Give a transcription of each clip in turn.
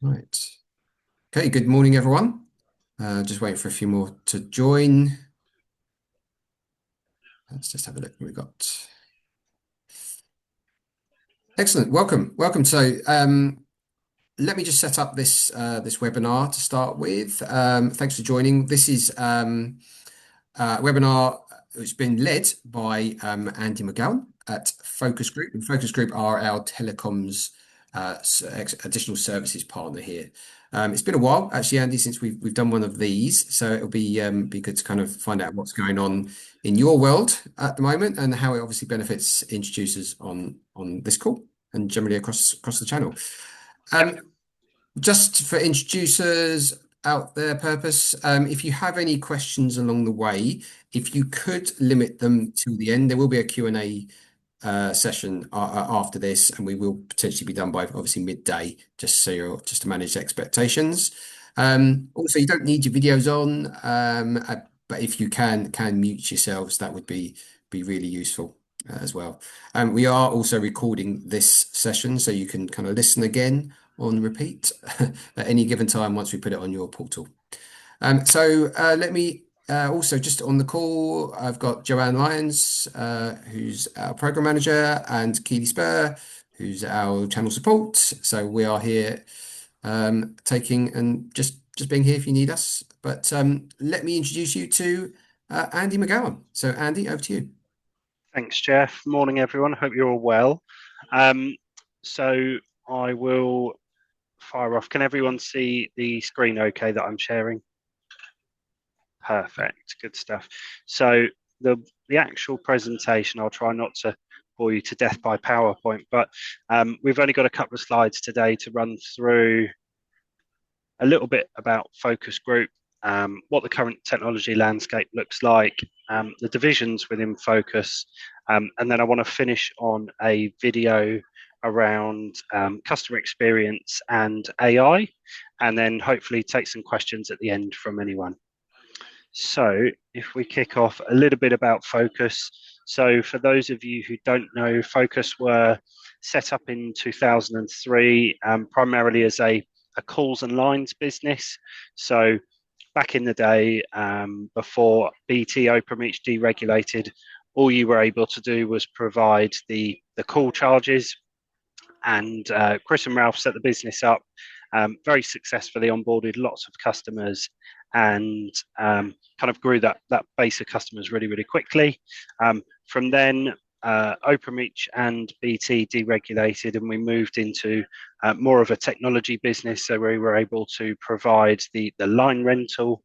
Right. Okay, good morning, everyone. Just waiting for a few more to join. Let's just have a look what we got. Excellent. Welcome. Let me just set up this webinar to start with. Thanks for joining. This is a webinar which has been led by Andy McGowan at Focus Group. And Focus Group are our telecoms additional services partner here. It's been a while, actually, Andy, since we've done one of these, so it'll be good to kind of find out what's going on in your world at the moment and how it obviously benefits introducers on this call and generally across the channel. Just for introducers out there purpose, if you have any questions along the way, if you could limit them till the end, there will be a Q&A session after this, and we will potentially be done by obviously midday, just to manage expectations. Also, you don't need your videos on, but if you can mute yourselves, that would be really useful as well. We are also recording this session, so you can kind of listen again on repeat at any given time once we put it on your portal. Let me also just on the call, I've got Joanne Lyons, who's our program manager, and Keely Spur, who's our channel support. So we are here taking and just being here if you need us. But let me introduce you to Andy McGowan. So Andy, over to you. Thanks, Jeff. Morning, everyone. Hope you're all well. So I will fire off. Can everyone see the screen okay that I'm sharing? Perfect. Good stuff. So the actual presentation, I'll try not to bore you to death by PowerPoint, but we've only got a couple of slides today to run through a little bit about Focus Group, what the current technology landscape looks like, the divisions within Focus, and then I want to finish on a video around customer experience and AI, and then hopefully take some questions at the end from anyone. So if we kick off a little bit about Focus. So for those of you who don't know, Focus were set up in 2003, primarily as a calls and lines business. So back in the day, before BT Openreach deregulated, all you were able to do was provide the call charges. And Chris and Ralph set the business up, very successfully onboarded lots of customers, and kind of grew that base of customers really quickly. From then, Openreach and BT deregulated, and we moved into more of a technology business. So we were able to provide the line rental,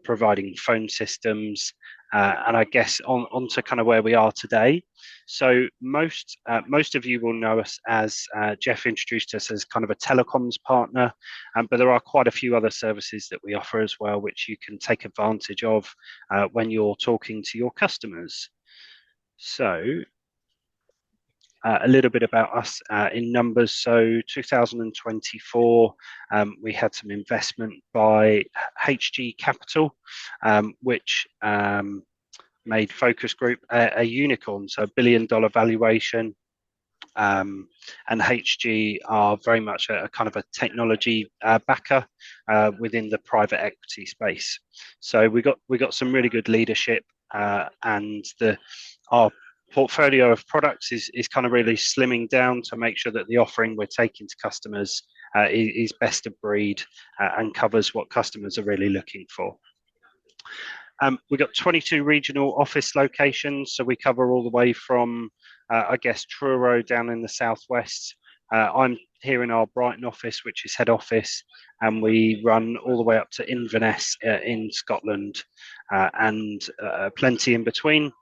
providing phone systems, and I guess on to kind of where we are today. So most of you will know us as Jeff introduced us as kind of a telecoms partner, but there are quite a few other services that we offer as well, which you can take advantage of when you're talking to your customers. So a little bit about us in numbers. So 2024, we had some investment by HG Capital, which made Focus Group a unicorn, so $1 billion valuation. And HG are very much a kind of a technology backer within the private equity space. So we got some really good leadership, and our portfolio of products is kind of really slimming down to make sure that the offering we're taking to customers is best of breed and covers what customers are really looking for. We've got 22 regional office locations, so we cover all the way from, I guess, Truro down in the southwest. I'm here in our Brighton office, which is head office, and we run all the way up to Inverness in Scotland, and plenty in between.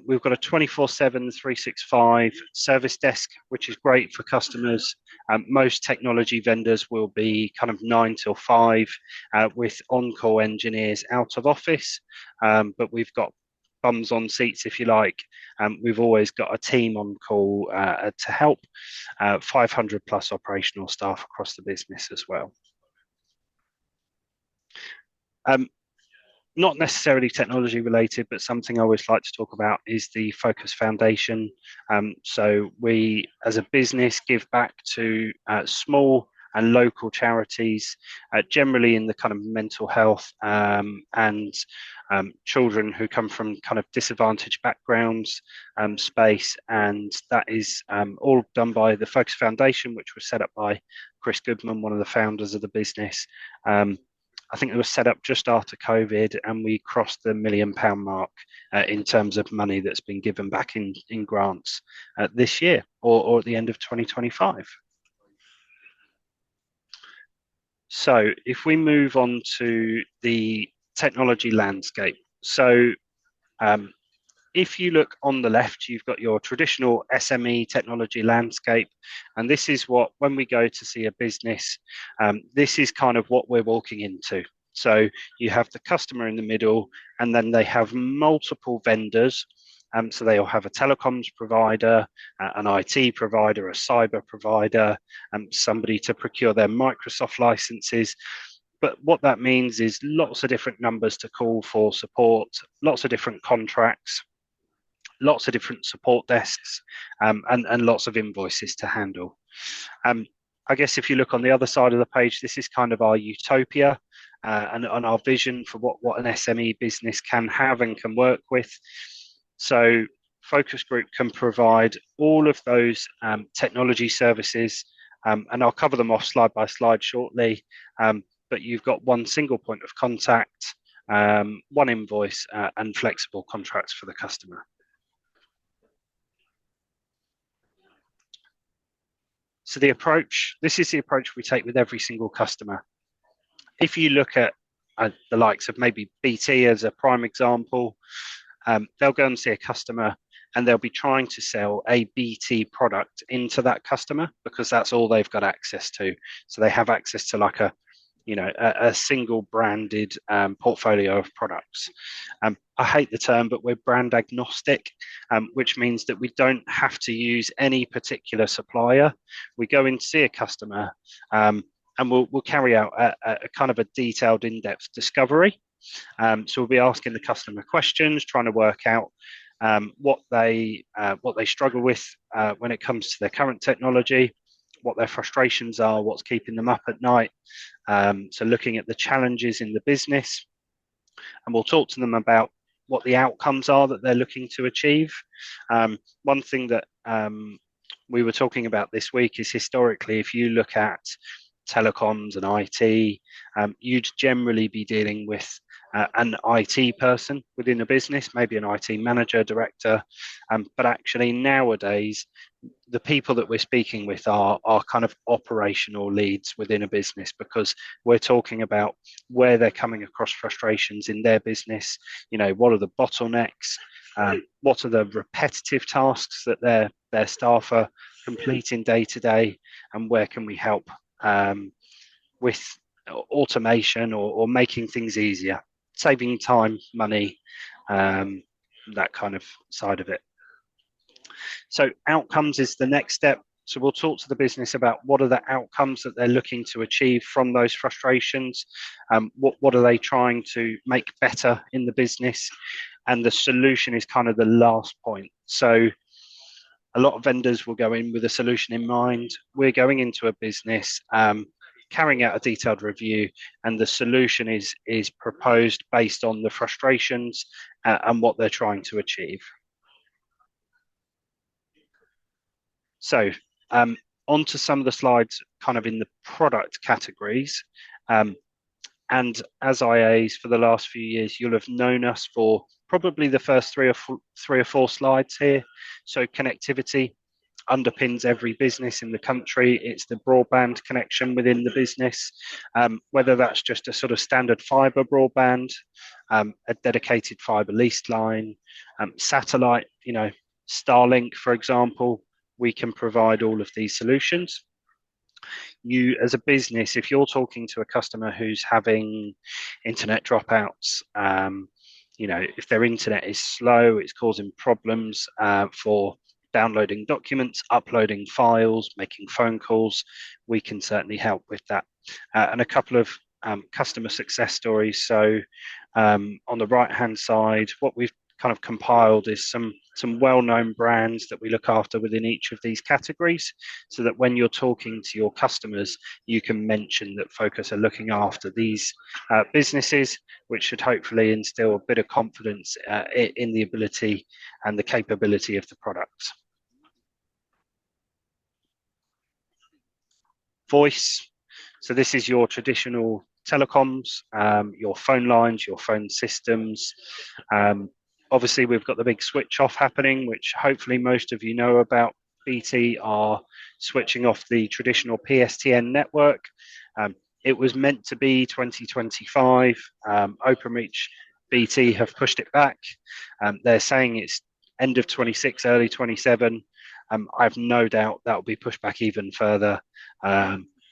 We've got a 24/7, 365 service desk, which is great for customers. Most technology vendors will be kind of 9 till 5 with on-call engineers out of office, but we've got bums on seats, if you like. We've always got a team on call to help, 500 plus operational staff across the business as well. Not necessarily technology related, but something I always like to talk about is the Focus Foundation. So we, as a business, give back to small and local charities, generally in the kind of mental health and children who come from kind of disadvantaged backgrounds space. And that is all done by the Focus Foundation, which was set up by Chris Goodman, one of the founders of the business. I think it was set up just after COVID, and we crossed the £1 million mark in terms of money that's been given back in grants this year or at the end of 2025. So if we move on to the technology landscape. So if you look on the left, you've got your traditional SME technology landscape. And this is what, when we go to see a business, this is kind of what we're walking into. So you have the customer in the middle, and then they have multiple vendors. So they'll have a telecoms provider, an IT provider, a cyber provider, somebody to procure their Microsoft licenses. But what that means is lots of different numbers to call for support, lots of different contracts, lots of different support desks, and lots of invoices to handle. I guess if you look on the other side of the page, this is kind of our utopia and our vision for what an SME business can have and can work with. So Focus Group can provide all of those technology services, and I'll cover them off slide by slide shortly. But you've got one single point of contact, one invoice, and flexible contracts for the customer. So the approach, this is the approach we take with every single customer. If you look at the likes of maybe BT as a prime example, they'll go and see a customer and they'll be trying to sell a BT product into that customer because that's all they've got access to. So they have access to like a single branded portfolio of products. I hate the term, but we're brand agnostic, which means that we don't have to use any particular supplier. We go in to see a customer and we'll carry out a kind of a detailed in-depth discovery. So we'll be asking the customer questions, trying to work out what they struggle with when it comes to their current technology, what their frustrations are, what's keeping them up at night. So looking at the challenges in the business, and we'll talk to them about what the outcomes are that they're looking to achieve. One thing that we were talking about this week is historically, if you look at telecoms and IT, you'd generally be dealing with an IT person within a business, maybe an IT manager, director, but actually nowadays, the people that we're speaking with are kind of operational leads within a business, because we're talking about where they're coming across frustrations in their business. You know, what are the bottlenecks? What are the repetitive tasks that their staff are completing day to day, and where can we help with automation or making things easier, saving time, money, that kind of side of it. So outcomes is the next step. So we'll talk to the business about what are the outcomes that they're looking to achieve from those frustrations. What are they trying to make better in the business? And the solution is kind of the last point. So a lot of vendors will go in with a solution in mind. We're going into a business, carrying out a detailed review, and the solution is proposed based on the frustrations and what they're trying to achieve. So onto some of the slides kind of in the product categories. And as IAs for the last few years, you'll have known us for probably the first three or four slides here. So connectivity underpins every business in the country. It's the broadband connection within the business, whether that's just a sort of standard fibre broadband, a dedicated fibre leased line, satellite, you know, Starlink, for example. We can provide all of these solutions. You, as a business, if you're talking to a customer who's having internet dropouts, you know, if their internet is slow, it's causing problems for downloading documents, uploading files, making phone calls, we can certainly help with that. And a couple of customer success stories. So on the right-hand side, what we've kind of compiled is some well-known brands that we look after within each of these categories, so that when you're talking to your customers, you can mention that Focus are looking after these businesses, which should hopefully instill a bit of confidence in the ability and the capability of the product. Voice. So this is your traditional telecoms, your phone lines, your phone systems. Obviously, we've got the big switch off happening, which hopefully most of you know about. BT are switching off the traditional PSTN network. It was meant to be 2025. Openreach BT have pushed it back. They're saying it's end of 26, early 27. I have no doubt that will be pushed back even further.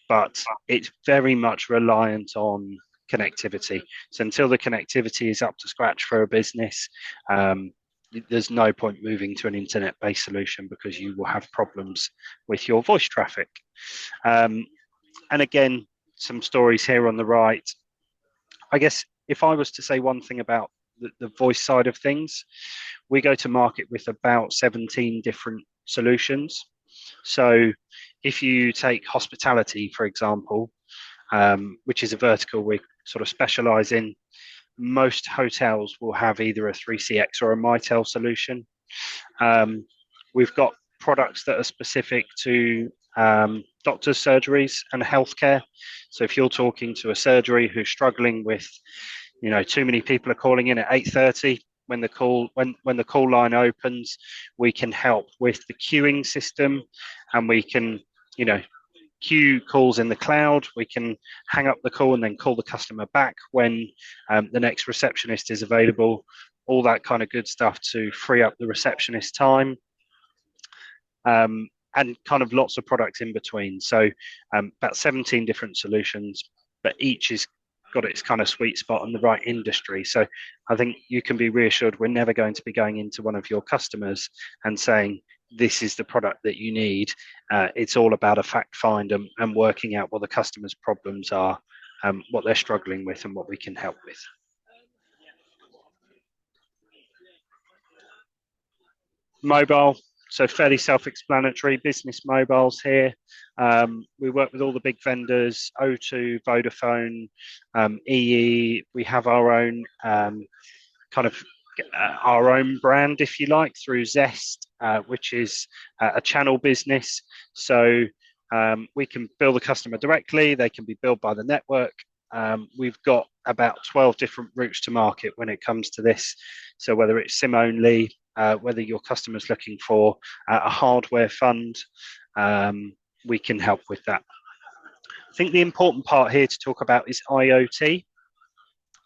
But it's very much reliant on connectivity. So until the connectivity is up to scratch for a business, there's no point moving to an internet-based solution, because you will have problems with your voice traffic. And again, some stories here on the right. I guess if I was to say one thing about the voice side of things, we go to market with about 17 different solutions. So if you take hospitality, for example, which is a vertical we sort of specialize in, most hotels will have either a 3CX or a Mitel solution. We've got products that are specific to doctors' surgeries and healthcare. So if you're talking to a surgery who's struggling with, too many people are calling in at 8:30, when the call line opens, we can help with the queuing system, and we can, queue calls in the cloud. We can hang up the call and then call the customer back when the next receptionist is available. All that kind of good stuff to free up the receptionist time. And kind of lots of products in between. So about 17 different solutions, but each has got its kind of sweet spot in the right industry. So I think you can be reassured we're never going to be going into one of your customers and saying, this is the product that you need. It's all about a fact find and working out what the customer's problems are, what they're struggling with, and what we can help with. Mobile. So fairly self-explanatory, business mobiles here. We work with all the big vendors, O2, Vodafone, EE. We have our own our own brand, if you like, through Zest, which is a channel business. So we can bill the customer directly. They can be billed by the network. We've got about 12 different routes to market when it comes to this. So whether it's SIM only, whether your customer's looking for a hardware fund, we can help with that. I think the important part here to talk about is IoT,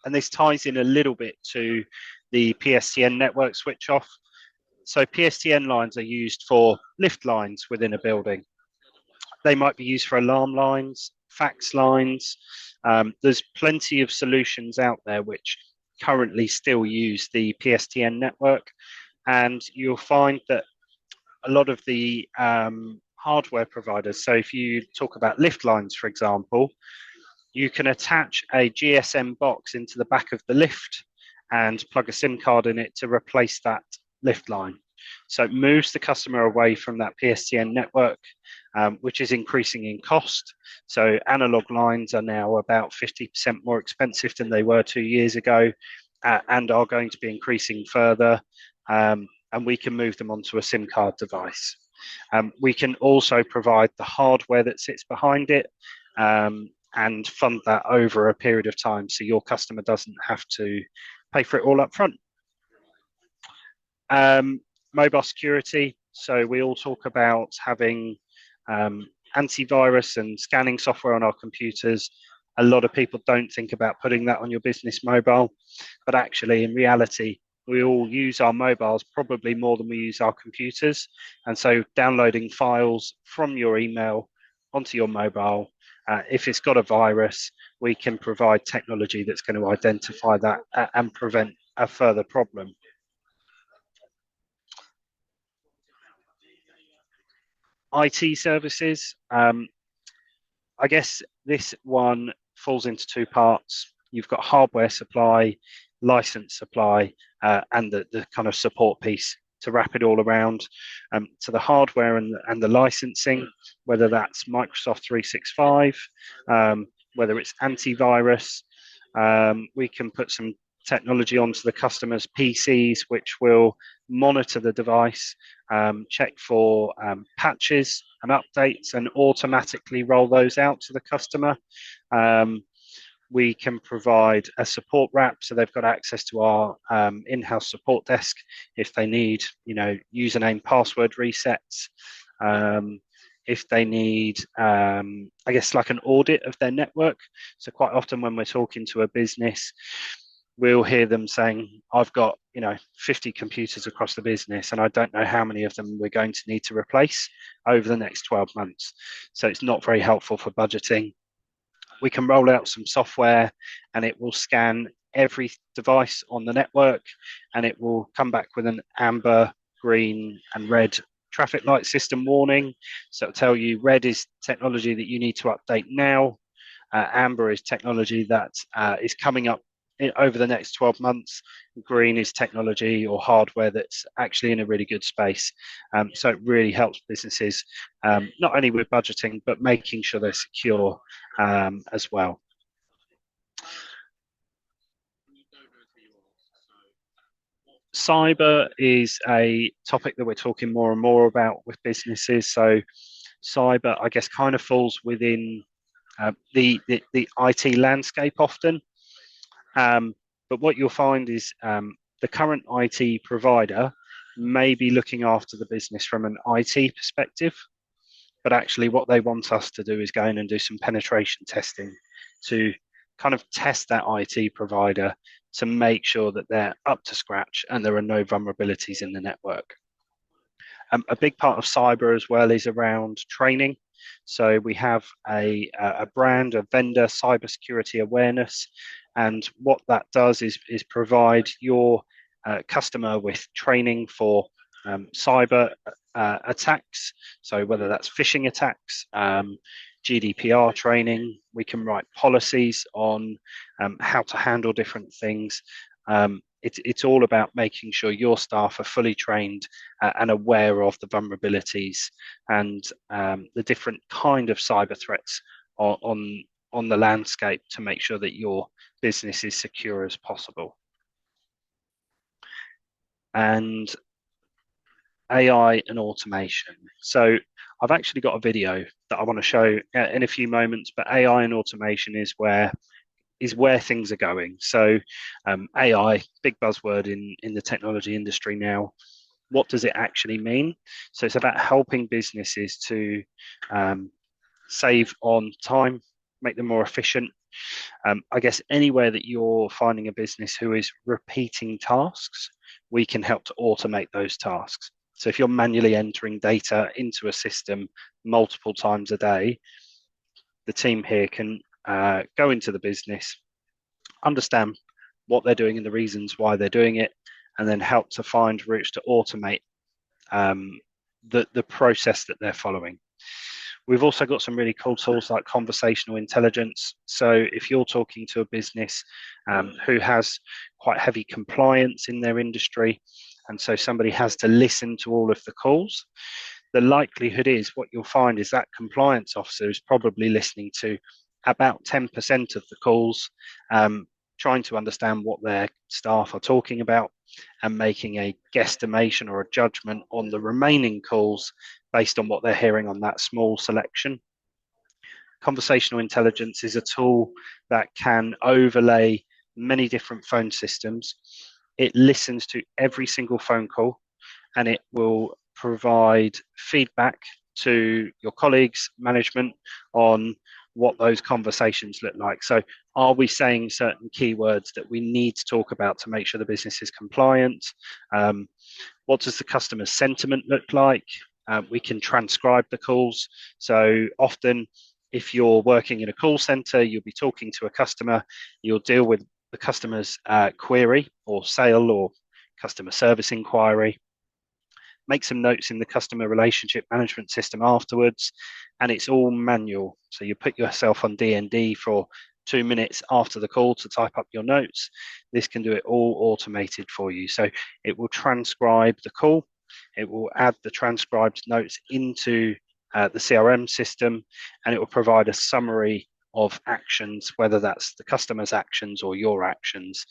and this ties in a little bit to the PSTN network switch off. So PSTN lines are used for lift lines within a building. They might be used for alarm lines, fax lines. There's plenty of solutions out there which currently still use the PSTN network. And you'll find that a lot of the hardware providers, so if you talk about lift lines, for example, you can attach a GSM box into the back of the lift and plug a SIM card in it to replace that lift line. So it moves the customer away from that PSTN network, which is increasing in cost. So analog lines are now about 50% more expensive than they were 2 years ago, and are going to be increasing further. And we can move them onto a SIM card device. We can also provide the hardware that sits behind it, and fund that over a period of time, so your customer doesn't have to pay for it all up front. Mobile security. So we all talk about having antivirus and scanning software on our computers. A lot of people don't think about putting that on your business mobile, but actually in reality, we all use our mobiles probably more than we use our computers. And so downloading files from your email onto your mobile, if it's got a virus, we can provide technology that's going to identify that and prevent a further problem. IT services. I guess this one falls into two parts. You've got hardware supply, license supply, and the kind of support piece to wrap it all around. To the hardware and the licensing, whether that's Microsoft 365, whether it's antivirus. We can put some technology onto the customer's PCs, which will monitor the device, check for patches and updates, and automatically roll those out to the customer. We can provide a support wrap, so they've got access to our in-house support desk if they need, username, password resets. If they need, I guess, like an audit of their network. So quite often when we're talking to a business, we'll hear them saying, I've got, 50 computers across the business, and I don't know how many of them we're going to need to replace over the next 12 months. So it's not very helpful for budgeting. We can roll out some software and it will scan every device on the network, and it will come back with an amber, green, and red traffic light system warning. So it'll tell you red is technology that you need to update now. Amber is technology that is coming up over the next 12 months. Green is technology or hardware that's actually in a really good space. So it really helps businesses, not only with budgeting, but making sure they're secure as well. Cyber is a topic that we're talking more and more about with businesses. So cyber, I guess, kind of falls within the IT landscape often. But what you'll find is the current IT provider may be looking after the business from an IT perspective, but actually what they want us to do is go in and do some penetration testing to kind of test that IT provider to make sure that they're up to scratch and there are no vulnerabilities in the network. A big part of cyber as well is around training. So we have a brand, a vendor, cybersecurity awareness, and what that does is provide your customer with training for cyber attacks. So whether that's phishing attacks, GDPR training, we can write policies on how to handle different things. It's all about making sure your staff are fully trained and aware of the vulnerabilities and the different kind of cyber threats on the landscape to make sure that your business is secure as possible. And AI and automation. So I've actually got a video that I want to show in a few moments, but AI and automation is where things are going. So AI, big buzzword in the technology industry now. What does it actually mean? So it's about helping businesses to save on time, make them more efficient. I guess anywhere that you're finding a business who is repeating tasks, we can help to automate those tasks. So if you're manually entering data into a system multiple times a day, the team here can go into the business, understand what they're doing and the reasons why they're doing it, and then help to find routes to automate the process that they're following. We've also got some really cool tools like conversational intelligence. So if you're talking to a business who has quite heavy compliance in their industry, and so somebody has to listen to all of the calls, the likelihood is what you'll find is that compliance officer is probably listening to about 10% of the calls, trying to understand what their staff are talking about and making a guesstimation or a judgment on the remaining calls based on what they're hearing on that small selection. Conversational intelligence is a tool that can overlay many different phone systems. It listens to every single phone call and it will provide feedback to your colleagues, management, on what those conversations look like. So are we saying certain keywords that we need to talk about to make sure the business is compliant? What does the customer sentiment look like? We can transcribe the calls. So often, if you're working in a call center, you'll be talking to a customer, you'll deal with the customer's query or sale or customer service inquiry, make some notes in the customer relationship management system afterwards, and it's all manual. So you put yourself on D&D for 2 minutes after the call to type up your notes. This can do it all automated for you. So it will transcribe the call, it will add the transcribed notes into the CRM system, and it will provide a summary of actions, whether that's the customer's actions or your actions,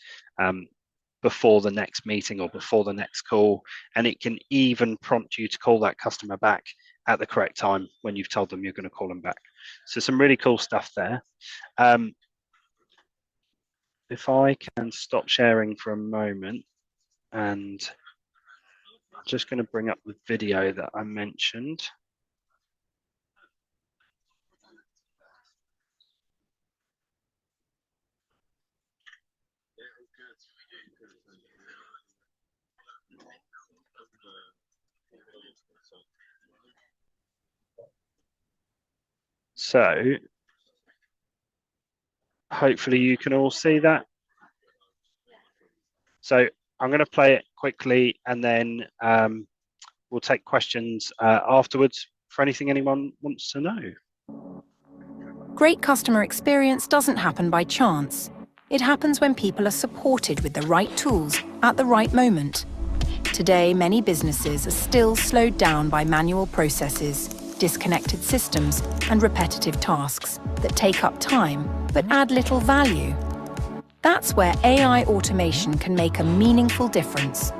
before the next meeting or before the next call. And it can even prompt you to call that customer back at the correct time when you've told them you're going to call them back. So some really cool stuff there. If I can stop sharing for a moment, and I'm just going to bring up the video that I mentioned. So hopefully you can all see that. So I'm going to play it quickly, and then we'll take questions afterwards for anything anyone wants to know. Great customer experience doesn't happen by chance. It happens when people are supported with the right tools at the right moment. Today, many businesses are still slowed down by manual processes, disconnected systems, and repetitive tasks that take up time but add little value. That's where AI automation can make a meaningful difference.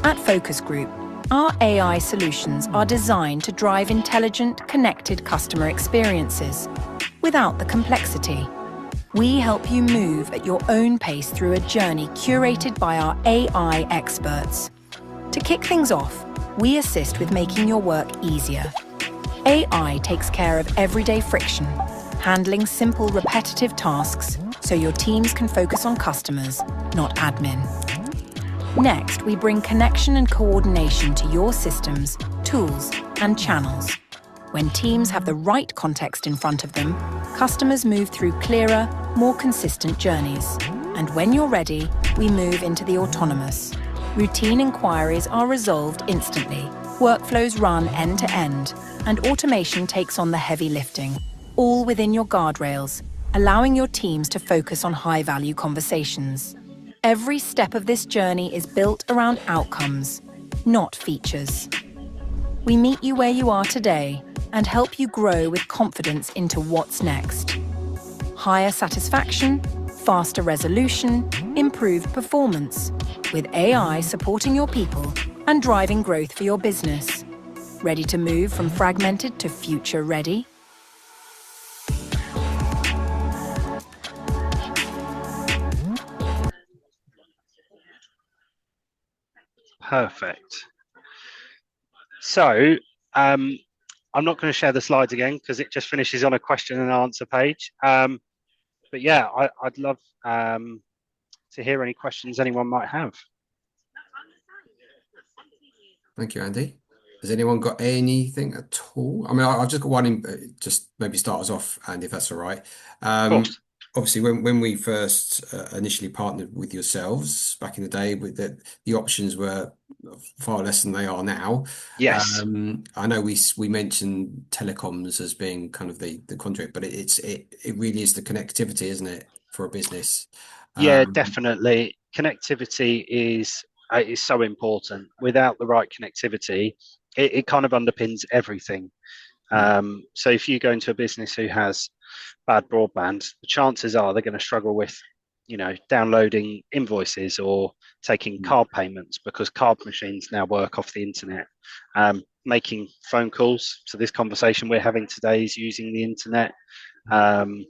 At Focus Group, our AI solutions are designed to drive intelligent, connected customer experiences without the complexity. We help you move at your own pace through a journey curated by our AI experts. To kick things off, we assist with making your work easier. AI takes care of everyday friction, handling simple, repetitive tasks so your teams can focus on customers, not admin. Next, we bring connection and coordination to your systems, tools, and channels. When teams have the right context in front of them, customers move through clearer, more consistent journeys. And when you're ready, we move into the autonomous. Routine inquiries are resolved instantly, workflows run end to end, and automation takes on the heavy lifting, all within your guardrails, allowing your teams to focus on high-value conversations. Every step of this journey is built around outcomes, not features. We meet you where you are today and help you grow with confidence into what's next. Higher satisfaction, faster resolution, improved performance, with AI supporting your people and driving growth for your business. Ready to move from fragmented to future ready? Perfect. So I'm not going to share the slides again because it just finishes on a question and answer page. But yeah, I'd love to hear any questions anyone might have. Thank you, Andy. Has anyone got anything at all? I mean, I've just got one in, just maybe start us off, Andy, if that's all right. Of course. Obviously, when we first initially partnered with yourselves back in the day, with the options were far less than they are now. Yes. I know we mentioned telecoms as being kind of the conduit, but it really is the connectivity, isn't it, for a business? Yeah, definitely. Connectivity is so important. Without the right connectivity, it kind of underpins everything. So if you go into a business who has bad broadband, the chances are they're going to struggle with, downloading invoices or taking card payments, because card machines now work off the internet. Making phone calls. So this conversation we're having today is using the internet. If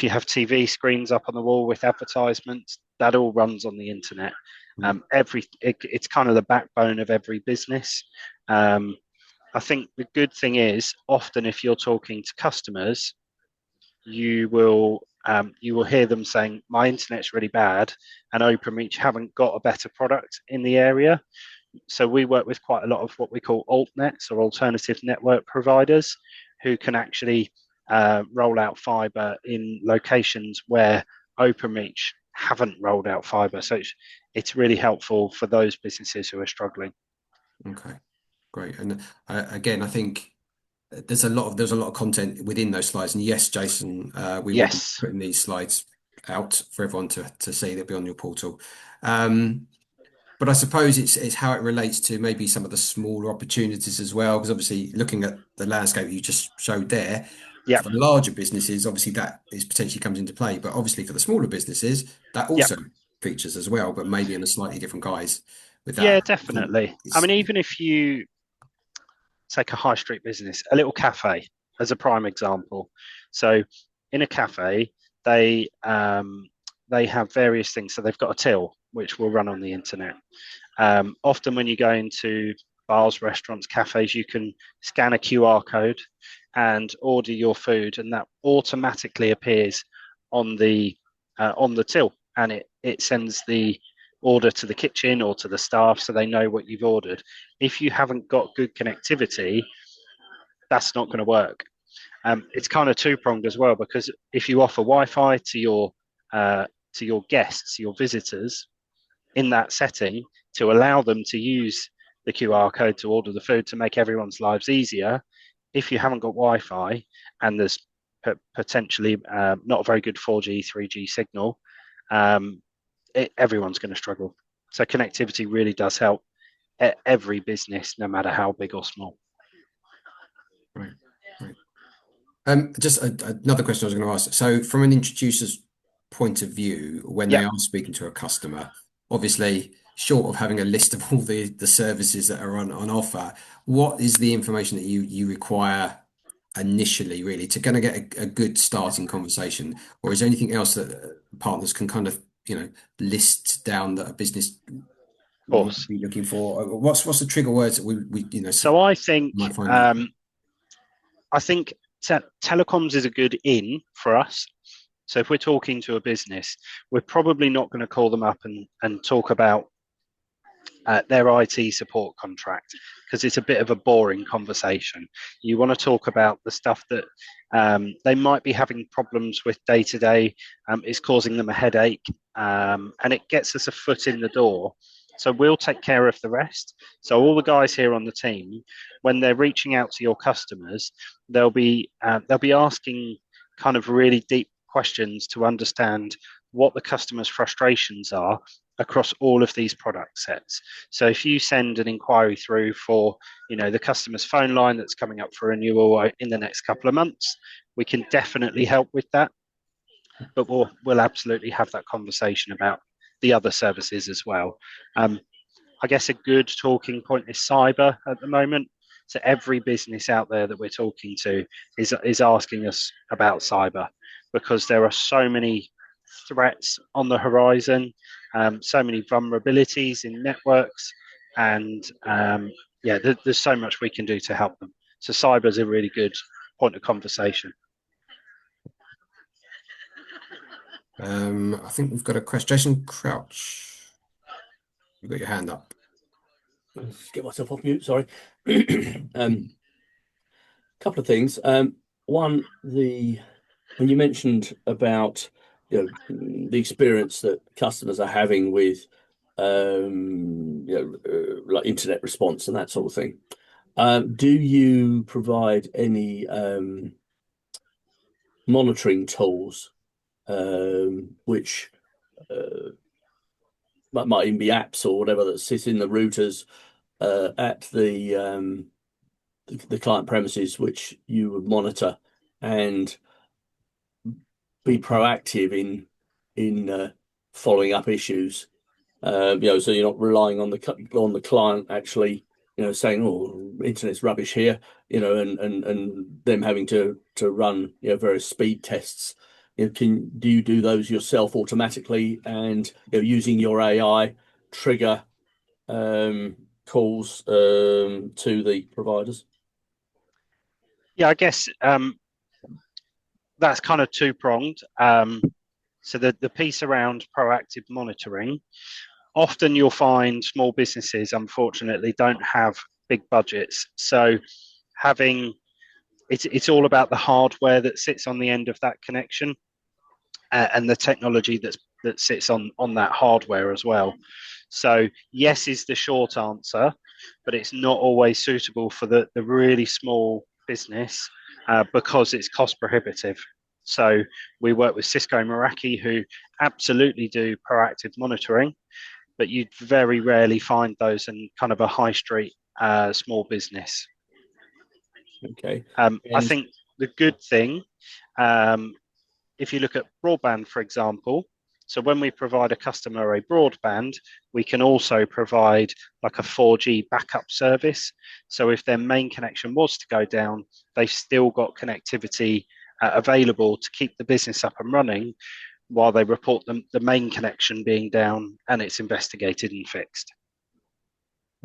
you have TV screens up on the wall with advertisements, that all runs on the internet. It's kind of the backbone of every business. I think the good thing is, often if you're talking to customers, you will hear them saying, "My internet's really bad," and Openreach haven't got a better product in the area. So we work with quite a lot of what we call altnets, or alternative network providers, who can actually roll out fibre in locations where Openreach haven't rolled out fibre. So it's really helpful for those businesses who are struggling. Okay, great. And again, I think there's a lot of content within those slides, and yes, Jason, we will be Yes. putting these slides out for everyone to see. They'll be on your portal. But I suppose it's how it relates to maybe some of the smaller opportunities as well, because obviously looking at the landscape you just showed there, Yeah. for the larger businesses, obviously that is potentially comes into play, but obviously for the smaller businesses, that Yeah. also features as well, but maybe in a slightly different guise with Yeah, that. definitely. I mean, even if you take a high street business, a little cafe as a prime example. So in a cafe, they have various things. So they've got a till which will run on the internet. Often when you go into bars, restaurants, cafes, you can scan a QR code and order your food, and that automatically appears on the till, and it sends the order to the kitchen or to the staff so they know what you've ordered. If you haven't got good connectivity, that's not going to work. It's kind of two-pronged as well, because if you offer Wi-Fi to your guests, your visitors, in that setting, to allow them to use the QR code to order the food to make everyone's lives easier, if you haven't got Wi-Fi and there's potentially not a very good 4G, 3G signal, everyone's going to struggle. So connectivity really does help every business, no matter how big or small. Right. Just another question I was going to ask. So, from an introducer's point of view, when they Yeah. are speaking to a customer, obviously, short of having a list of all the services that are on offer, what is the information that you require initially, really, to kind of get a good starting conversation? Or is there anything else that partners can kind of, list down that a business Of course. might be looking for? What's the trigger words that we So I think might find that? I think telecoms is a good in for us. So if we're talking to a business, we're probably not going to call them up and talk about their IT support contract, because it's a bit of a boring conversation. You want to talk about the stuff that they might be having problems with day to day, is causing them a headache, and it gets us a foot in the door. So we'll take care of the rest. So all the guys here on the team, when they're reaching out to your customers, they'll be asking kind of really deep questions to understand what the customer's frustrations are across all of these product sets. So if you send an inquiry through for, the customer's phone line that's coming up for renewal in the next couple of months, we can definitely help with that. But we'll absolutely have that conversation about the other services as well. I guess a good talking point is cyber at the moment. So every business out there that we're talking to is asking us about cyber, because there are so many threats on the horizon, so many vulnerabilities in networks, and there's so much we can do to help them. So cyber is a really good point of conversation. I think we've got a question. Jason Crouch, you've got your hand up. Let's get myself off mute, sorry. Couple of things. One, when you mentioned about the experience that customers are having with like internet response and that sort of thing, do you provide any monitoring tools which might even be apps or whatever that sit in the routers at the client premises, which you would monitor and be proactive in following up issues? So you're not relying on the client actually, saying, "Oh, internet's rubbish here," and them having to run various speed tests. Do you do those yourself automatically, and using your AI trigger calls to the providers? Yeah, I guess that's kind of two-pronged. So the piece around proactive monitoring, often you'll find small businesses, unfortunately, don't have big budgets. So it's all about the hardware that sits on the end of that connection, and the technology that sits on that hardware as well. So yes is the short answer, but it's not always suitable for the really small business because it's cost prohibitive. So we work with Cisco and Meraki, who absolutely do proactive monitoring, but you'd very rarely find those in kind of a high street small business. Okay. I think the good thing, if you look at broadband, for example, so when we provide a customer a broadband, we can also provide like a 4G backup service. So if their main connection was to go down, they've still got connectivity available to keep the business up and running while they report the main connection being down and it's investigated and fixed.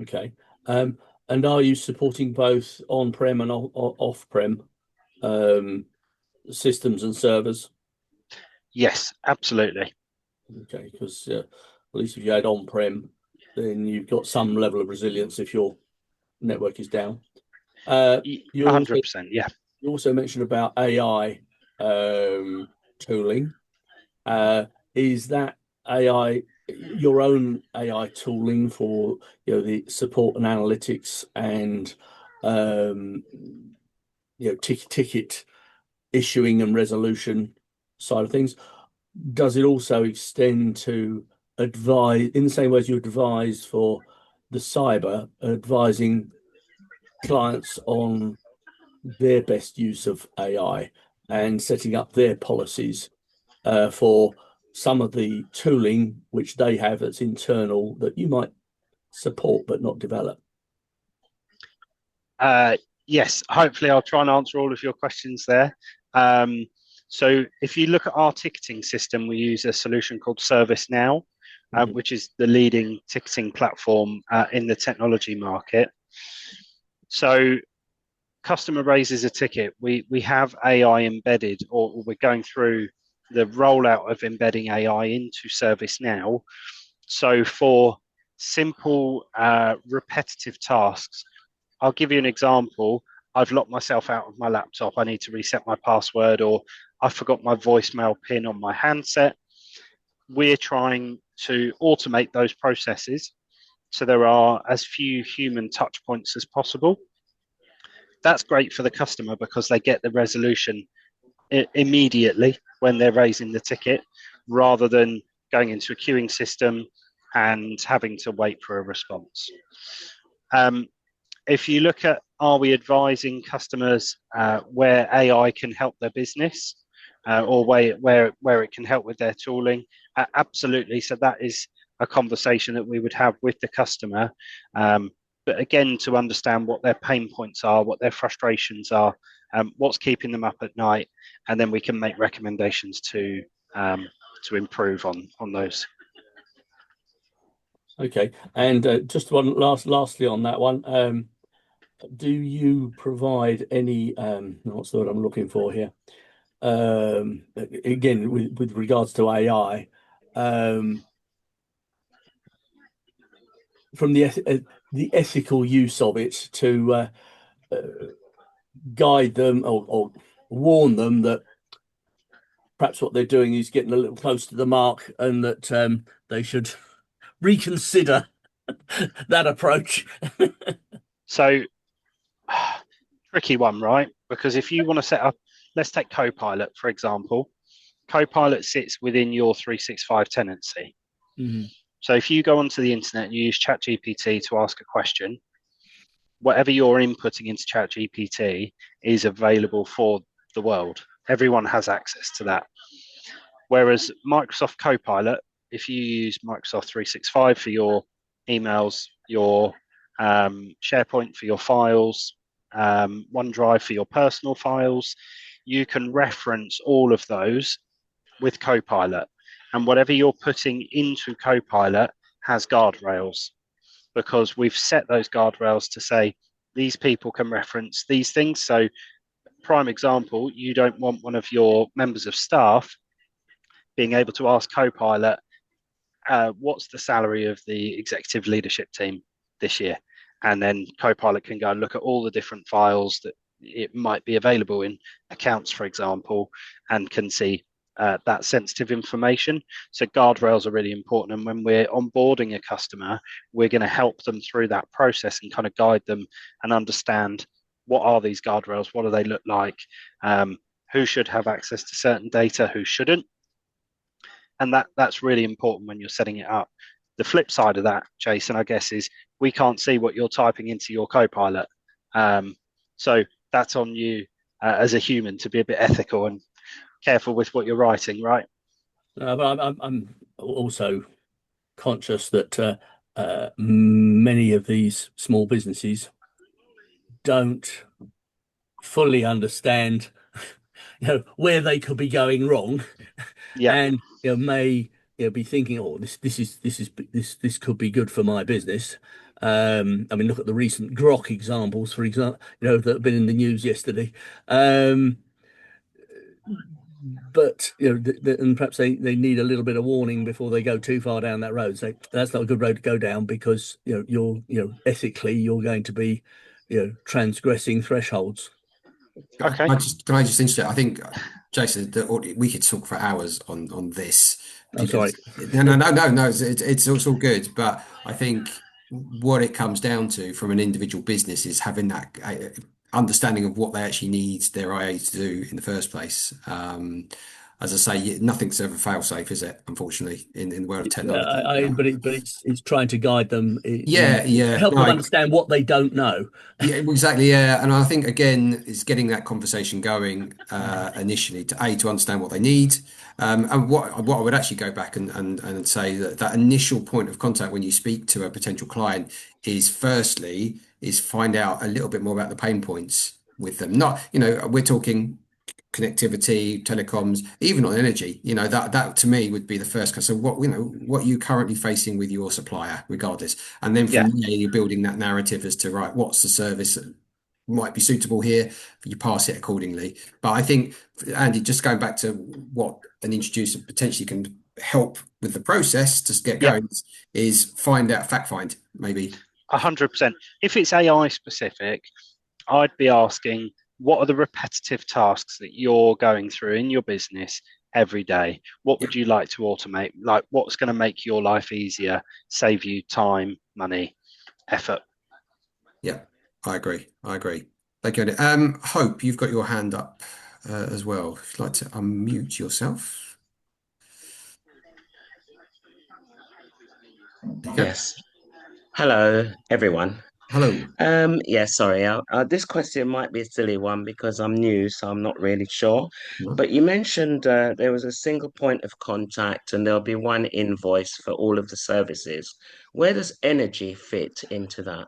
Okay. And are you supporting both on-prem and off-prem systems and servers? Yes, absolutely. Okay, because at least if you had on-prem, then you've got some level of resilience if your network is down. 100%, yeah. You also mentioned about AI tooling. Is that AI your own AI tooling for the support and analytics and ticket issuing and resolution side of things? Does it also extend to advise in the same way as you advise for the cyber, advising clients on their best use of AI and setting up their policies for some of the tooling which they have that's internal that you might support but not develop? Yes, hopefully I'll try and answer all of your questions there. So if you look at our ticketing system, we use a solution called ServiceNow, which is the leading ticketing platform in the technology market. So customer raises a ticket, we have AI embedded, or we're going through the rollout of embedding AI into ServiceNow. So for simple repetitive tasks, I'll give you an example. I've locked myself out of my laptop. I need to reset my password, or I forgot my voicemail pin on my handset. We're trying to automate those processes so there are as few human touch points as possible. That's great for the customer because they get the resolution immediately when they're raising the ticket, rather than going into a queuing system and having to wait for a response. If you look at, are we advising customers where AI can help their business or where it can help with their tooling? Absolutely. So that is a conversation that we would have with the customer. But again, to understand what their pain points are, what their frustrations are, what's keeping them up at night, and then we can make recommendations to improve on those. Okay, and just one lastly on that one, do you provide any what's the word I'm looking for here? Again, with regards to AI, from the ethical use of it to guide them or warn them that perhaps what they're doing is getting a little close to the mark and that they should reconsider that approach? So, tricky one, right? Because if you want to set up, let's take Copilot, for example. Copilot sits within your 365 tenancy. Mm-hmm. So if you go onto the internet and you use ChatGPT to ask a question, whatever you're inputting into ChatGPT is available for the world. Everyone has access to that. Whereas Microsoft Copilot, if you use Microsoft 365 for your emails, your SharePoint for your files, OneDrive for your personal files, you can reference all of those with Copilot. And whatever you're putting into Copilot has guardrails, because we've set those guardrails to say these people can reference these things. So, prime example, you don't want one of your members of staff being able to ask Copilot, what's the salary of the executive leadership team this year? And then Copilot can go and look at all the different files that it might be available in accounts, for example, and can see that sensitive information. So guardrails are really important. And when we're onboarding a customer, we're going to help them through that process and kind of guide them and understand what are these guardrails? What do they look like? Who should have access to certain data? Who shouldn't? And that's really important when you're setting it up. The flip side of that, Jason, I guess, is we can't see what you're typing into your Copilot. So that's on you as a human to be a bit ethical and careful with what you're writing, right? But I'm also conscious that many of these small businesses don't fully understand, where they could be going wrong, and may be thinking, oh, this could be good for my business. I mean, look at the recent Grok examples, for example, that have been in the news yesterday. But and perhaps they need a little bit of warning before they go too far down that road. So that's not a good road to go down, because you're ethically you're going to be transgressing thresholds. Okay. Can I just interject? I think, Jason, we could talk for hours on this. I'm sorry. No. It's all good, but I think what it comes down to from an individual business is having that understanding of what they actually need their IA to do in the first place. As I say, nothing's ever fail safe, is it? Unfortunately, in the world of technology. But it's trying to guide them. Help them understand what they don't know. Yeah, exactly. Yeah, and I think again, it's getting that conversation going initially to understand what they need. And what I would actually go back and say that initial point of contact when you speak to a potential client is firstly find out a little bit more about the pain points with them. Not, we're talking connectivity, telecoms, even on energy, that to me would be the first. So what are you currently facing with your supplier, regardless? And then from there, you're building that narrative as to, right, what's the service that might be suitable here? You pass it accordingly. But I think, Andy, just going back to what an introducer potentially can help with the process to get going is fact find, maybe. 100%. If it's AI specific, I'd be asking, what are the repetitive tasks that you're going through in your business every day? What would you like to automate? Like, what's going to make your life easier, save you time, money, effort? Yeah, I agree. Thank you, Andy. Hope, you've got your hand up as well. If you'd like to unmute yourself. Yes. Hello, everyone. Hello. Sorry. This question might be a silly one because I'm new, so I'm not really sure. No. But you mentioned there was a single point of contact and there'll be one invoice for all of the services. Where does energy fit into that?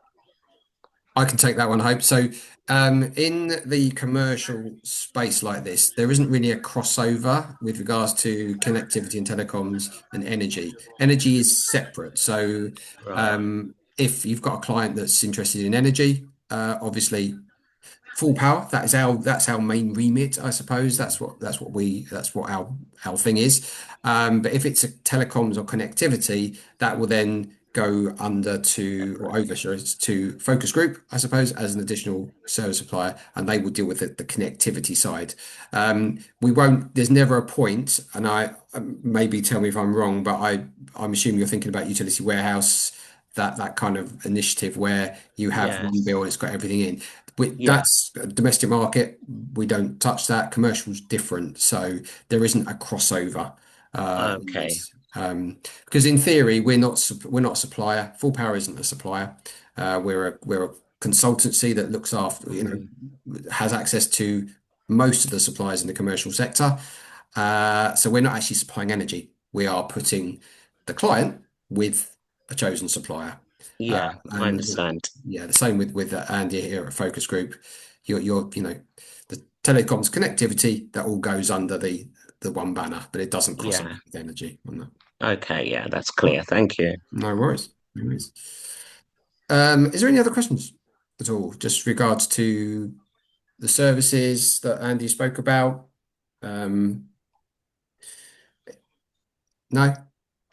I can take that one, Hope. So in the commercial space like this, there isn't really a crossover with regards to connectivity and telecoms and energy. Energy is separate. So if you've got a client that's interested in energy, obviously full power, that's our main remit, I suppose. That's what our thing is. But if it's a telecoms or connectivity, that will then go over to Focus Group, I suppose, as an additional service supplier, and they will deal with the connectivity side. There's never a point, and I maybe tell me if I'm wrong, but I'm assuming you're thinking about utility warehouse, that kind of initiative where you have one bill and it's got everything in. That's a domestic market. We don't touch that. Commercial's different, so there isn't a crossover. Okay. Because in theory, we're not a supplier. Full Power isn't a supplier. We're a consultancy that looks after, has access to most of the suppliers in the commercial sector. So we're not actually supplying energy. We are putting the client with a chosen supplier. I understand. The same with Andy here at Focus Group. You're the telecoms connectivity, that all goes under the one banner, but it doesn't cross over with energy on that. Okay, that's clear. Thank you. No worries. Is there any other questions at all, just regards to the services that Andy spoke about? No.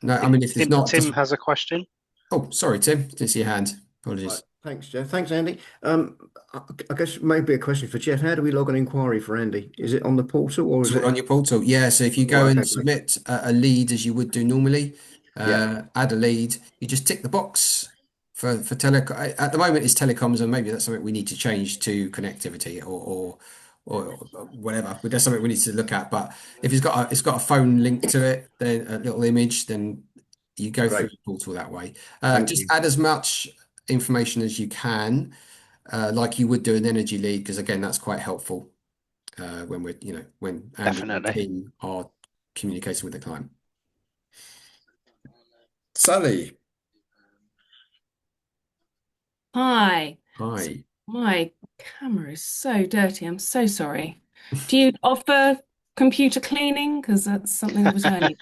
I mean, if there's not, Tim has a question. Oh, sorry, Tim. Didn't see your hand. Apologies. Right. Thanks, Jeff. Thanks, Andy. I guess maybe a question for Jeff. How do we log an inquiry for Andy? Is it on the portal or is it on your portal? Yeah. So if you go and submit a lead as you would do normally, add a lead, you just tick the box for at the moment it's telecoms, and maybe that's something we need to change to connectivity or whatever. But that's something we need to look at. But if it's got a phone link to it, then a little image, then you go through Great. the portal that way. Thank Just you. add as much information as you can, like you would do an energy lead, because again, that's quite helpful when we're, when Andy and the Definitely. team are communicating with the client. Sally, Hi. Hi. My camera is so dirty. I'm so sorry. Do you offer computer cleaning? Because that's something that was only.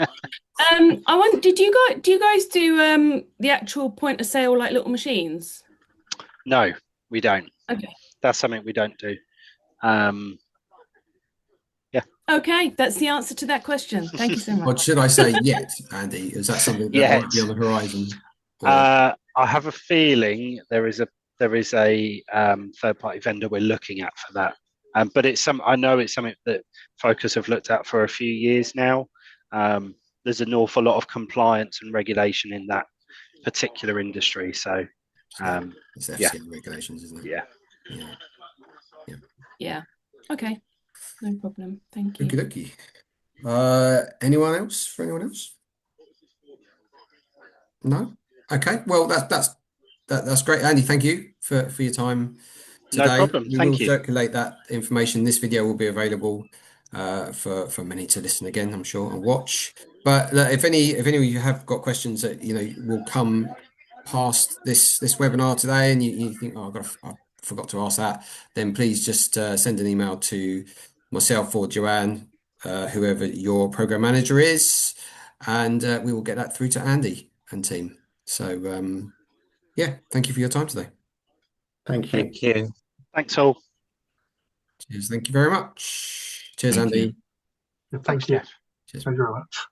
Do you guys do the actual point of sale like little machines? No, we don't. Okay. That's something we don't do. Okay, that's the answer to that question. Thank you so What much. should I say yet, Andy? Is that something that might be on the horizon? Or I have a feeling there is a third party vendor we're looking at for that. But I know it's something that Focus have looked at for a few years now. There's an awful lot of compliance and regulation in that particular industry. So it's FCA regulations, isn't it? Yeah. Yeah. Okay. No problem. Thank you. Okie dokie. Anyone else? For anyone else? No? Okay. Well, that's great, Andy. Thank you for your time today. No problem. We Thank will you. circulate that information. This video will be available for many to listen again, I'm sure, and watch. But if any of you have got questions that will come past this webinar today, and you think, oh, I forgot to ask that, then please just send an email to myself or Joanne, whoever your program manager is, and we will get that through to Andy and team. So yeah, thank you for your time today. thank you. Thank you. Thanks all. Cheers. Thank you very much. Cheers, Thank you. Andy. Thank you. Jeff. Cheers. Thank you very much.